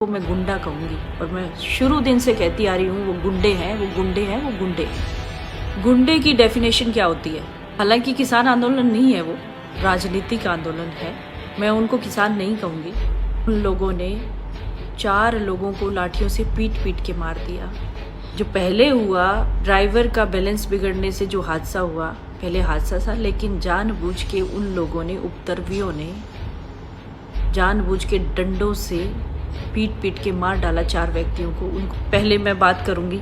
को मैं गुंडा कहूँगी और मैं शुरू दिन से कहती आ रही हूँ वो गुंडे हैं, वो गुंडे हैं, वो गुंडे हैं। गुंडे की डेफिनेशन क्या होती है? हालांकि किसान आंदोलन नहीं है, वो राजनीतिक आंदोलन है। मैं उनको किसान नहीं कहूँगी। उन लोगों ने 4 लोगों को लाठियों से पीट पीट के मार दिया। जो पहले हुआ, ड्राइवर का बैलेंस बिगड़ने से जो हादसा हुआ, पहले हादसा था, लेकिन जानबूझ के उन लोगों ने, उपद्रवियों ने जानबूझ के डंडों से पीट पीट के मार डाला 4 व्यक्तियों को। उनको पहले मैं बात करूंगी,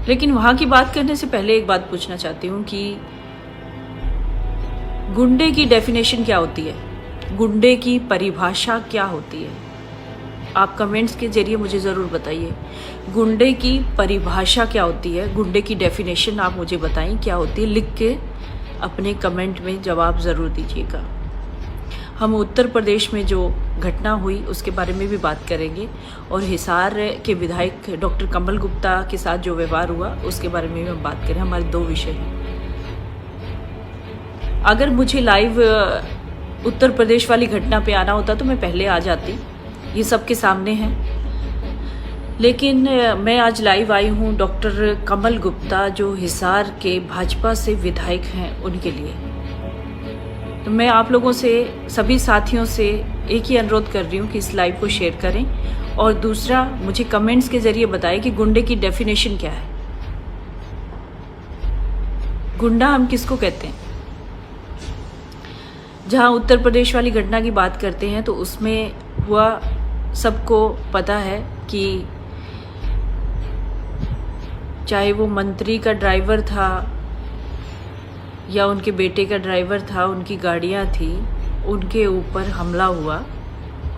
लेकिन वहां की बात करने से पहले एक बात पूछना चाहती हूँ कि गुंडे की डेफिनेशन क्या होती है? गुंडे की परिभाषा क्या होती है? आप कमेंट्स के जरिए मुझे ज़रूर बताइए, गुंडे की परिभाषा क्या होती है? गुंडे की डेफिनेशन आप मुझे बताएं क्या होती है। लिख के अपने कमेंट में जवाब ज़रूर दीजिएगा। हम उत्तर प्रदेश में जो घटना हुई उसके बारे में भी बात करेंगे, और हिसार के विधायक डॉक्टर कमल गुप्ता के साथ जो व्यवहार हुआ उसके बारे में भी हम बात करें। हमारे 2 विषय हैं। अगर मुझे लाइव उत्तर प्रदेश वाली घटना पे आना होता तो मैं पहले आ जाती, ये सबके सामने है। लेकिन मैं आज लाइव आई हूँ डॉक्टर कमल गुप्ता जो हिसार के भाजपा से विधायक हैं उनके लिए। तो मैं आप लोगों से, सभी साथियों से एक ही अनुरोध कर रही हूँ कि इस लाइव को शेयर करें, और दूसरा मुझे कमेंट्स के जरिए बताएं कि गुंडे की डेफिनेशन क्या है। गुंडा हम किसको कहते हैं? जहाँ उत्तर प्रदेश वाली घटना की बात करते हैं तो उसमें हुआ, सबको पता है कि चाहे वो मंत्री का ड्राइवर था या उनके बेटे का ड्राइवर था, उनकी गाड़ियाँ थी, उनके ऊपर हमला हुआ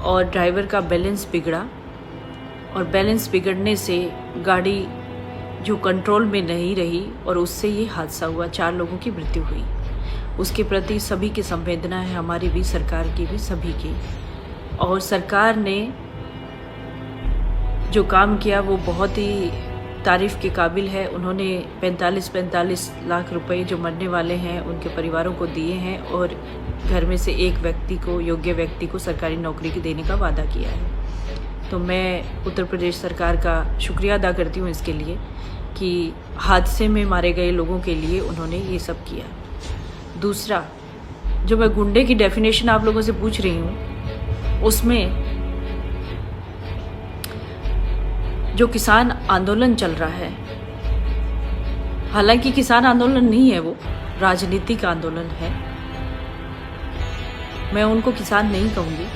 और ड्राइवर का बैलेंस बिगड़ा, और बैलेंस बिगड़ने से गाड़ी जो कंट्रोल में नहीं रही और उससे ये हादसा हुआ, 4 लोगों की मृत्यु हुई। उसके प्रति सभी की संवेदना है, हमारी भी, सरकार की भी, सभी की। और सरकार ने जो काम किया वो बहुत ही तारीफ़ के काबिल है। उन्होंने 45 लाख रुपए जो मरने वाले हैं उनके परिवारों को दिए हैं, और घर में से एक व्यक्ति को, योग्य व्यक्ति को सरकारी नौकरी की देने का वादा किया है। तो मैं उत्तर प्रदेश सरकार का शुक्रिया अदा करती हूँ इसके लिए कि हादसे में मारे गए लोगों के लिए उन्होंने ये सब किया। दूसरा, जो मैं गुंडे की डेफिनेशन आप लोगों से पूछ रही हूँ, उसमें जो किसान आंदोलन चल रहा है, हालांकि किसान आंदोलन नहीं है, वो राजनीतिक आंदोलन है। मैं उनको किसान नहीं कहूँगी।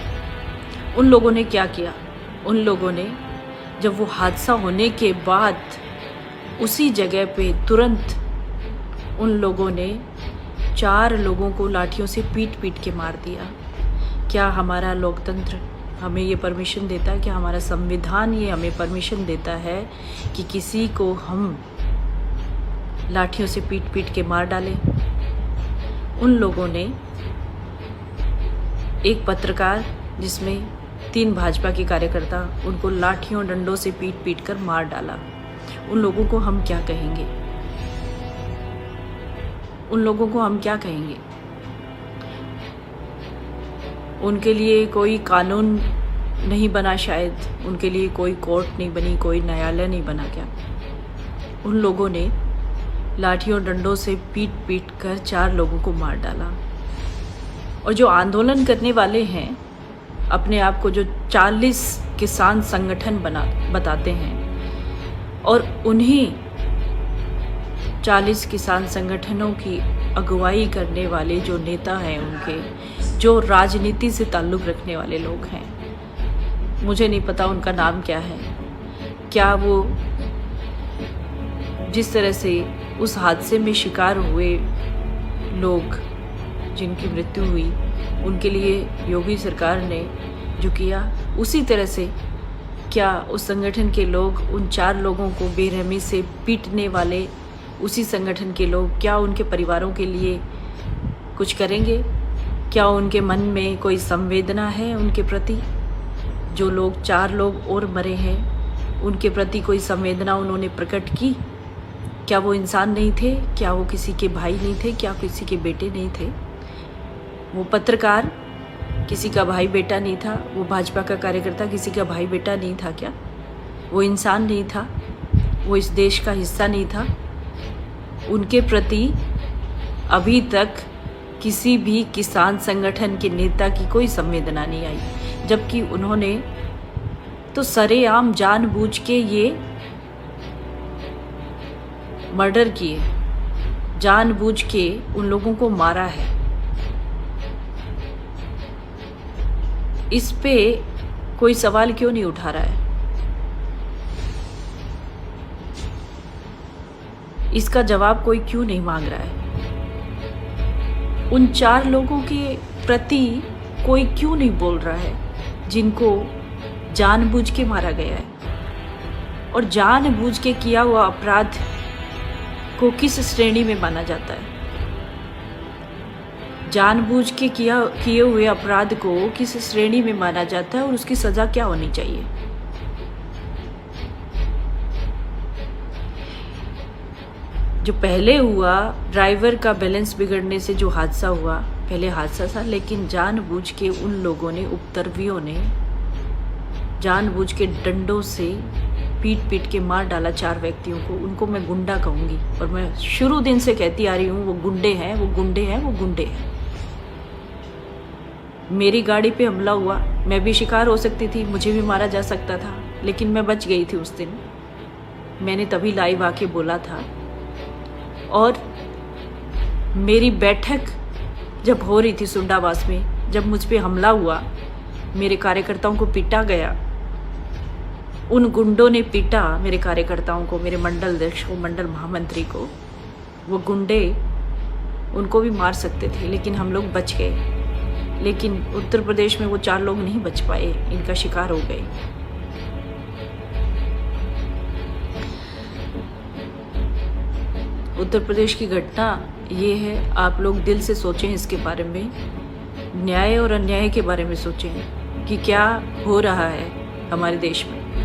उन लोगों ने क्या किया? उन लोगों ने, जब वो हादसा होने के बाद उसी जगह पे तुरंत उन लोगों ने 4 लोगों को लाठियों से पीट पीट के मार दिया। क्या हमारा लोकतंत्र हमें ये परमिशन देता है? क्या हमारा संविधान ये हमें परमिशन देता है कि किसी को हम लाठियों से पीट पीट के मार डालें? उन लोगों ने एक पत्रकार, जिसमें 3 भाजपा के कार्यकर्ता, उनको लाठियों डंडों से पीट पीट कर मार डाला। उन लोगों को हम क्या कहेंगे? उन लोगों को हम क्या कहेंगे? उनके लिए कोई कानून नहीं बना, शायद उनके लिए कोई कोर्ट नहीं बनी, कोई न्यायालय नहीं बना क्या? उन लोगों ने लाठियों डंडों से पीट पीट कर 4 लोगों को मार डाला। और जो आंदोलन करने वाले हैं, अपने आप को जो 40 किसान संगठन बताते हैं, और उन्हीं 40 किसान संगठनों की अगुवाई करने वाले जो नेता हैं, उनके जो राजनीति से ताल्लुक़ रखने वाले लोग हैं, मुझे नहीं पता उनका नाम क्या है। क्या वो जिस तरह से उस हादसे में शिकार हुए लोग जिनकी मृत्यु हुई, उनके लिए योगी सरकार ने जो किया, उसी तरह से क्या उस संगठन के लोग उन 4 लोगों को बेरहमी से पीटने वाले उसी संगठन के लोग, क्या उनके परिवारों के लिए कुछ करेंगे? क्या उनके मन में कोई संवेदना है उनके प्रति? जो लोग 4 लोग और मरे हैं, उनके प्रति कोई संवेदना उन्होंने प्रकट की? क्या वो इंसान नहीं थे? क्या वो किसी के भाई नहीं थे? क्या किसी के बेटे नहीं थे? वो पत्रकार किसी का भाई बेटा नहीं था? वो भाजपा का कार्यकर्ता किसी का भाई बेटा नहीं था क्या? वो इंसान नहीं था? वो इस देश का हिस्सा नहीं था? उनके प्रति अभी तक किसी भी किसान संगठन के नेता की कोई संवेदना नहीं आई, जबकि उन्होंने तो सरेआम जानबूझ के ये मर्डर किए, जानबूझ के उन लोगों को मारा है। इस पे कोई सवाल क्यों नहीं उठा रहा है? इसका जवाब कोई क्यों नहीं मांग रहा है? उन 4 लोगों के प्रति कोई क्यों नहीं बोल रहा है जिनको जानबूझ के मारा गया है? और जानबूझ के किया हुआ अपराध को किस श्रेणी में माना जाता है? जानबूझ के किए हुए अपराध को किस श्रेणी में माना जाता है और उसकी सज़ा क्या होनी चाहिए? जो पहले हुआ, ड्राइवर का बैलेंस बिगड़ने से जो हादसा हुआ, पहले हादसा था, लेकिन जानबूझ के उन लोगों ने, उपद्रवियों ने जानबूझ के डंडों से पीट के मार डाला 4 व्यक्तियों को। उनको मैं गुंडा कहूँगी, और मैं शुरू दिन से कहती आ रही हूँ, वो गुंडे हैं, वो गुंडे हैं, वो गुंडे हैं। मेरी गाड़ी पे हमला हुआ, मैं भी शिकार हो सकती थी, मुझे भी मारा जा सकता था, लेकिन मैं बच गई थी उस दिन। मैंने तभी लाइव आके बोला था। और मेरी बैठक जब हो रही थी सुंडावास में, जब मुझ पे हमला हुआ, मेरे कार्यकर्ताओं को पीटा गया, उन गुंडों ने पीटा मेरे कार्यकर्ताओं को, मेरे मंडल अध्यक्ष को, मंडल महामंत्री को। वो गुंडे उनको भी मार सकते थे, लेकिन हम लोग बच गए। लेकिन उत्तर प्रदेश में वो 4 लोग नहीं बच पाए, इनका शिकार हो गए। उत्तर प्रदेश की घटना ये है, आप लोग दिल से सोचें इसके बारे में, न्याय और अन्याय के बारे में सोचें कि क्या हो रहा है हमारे देश में।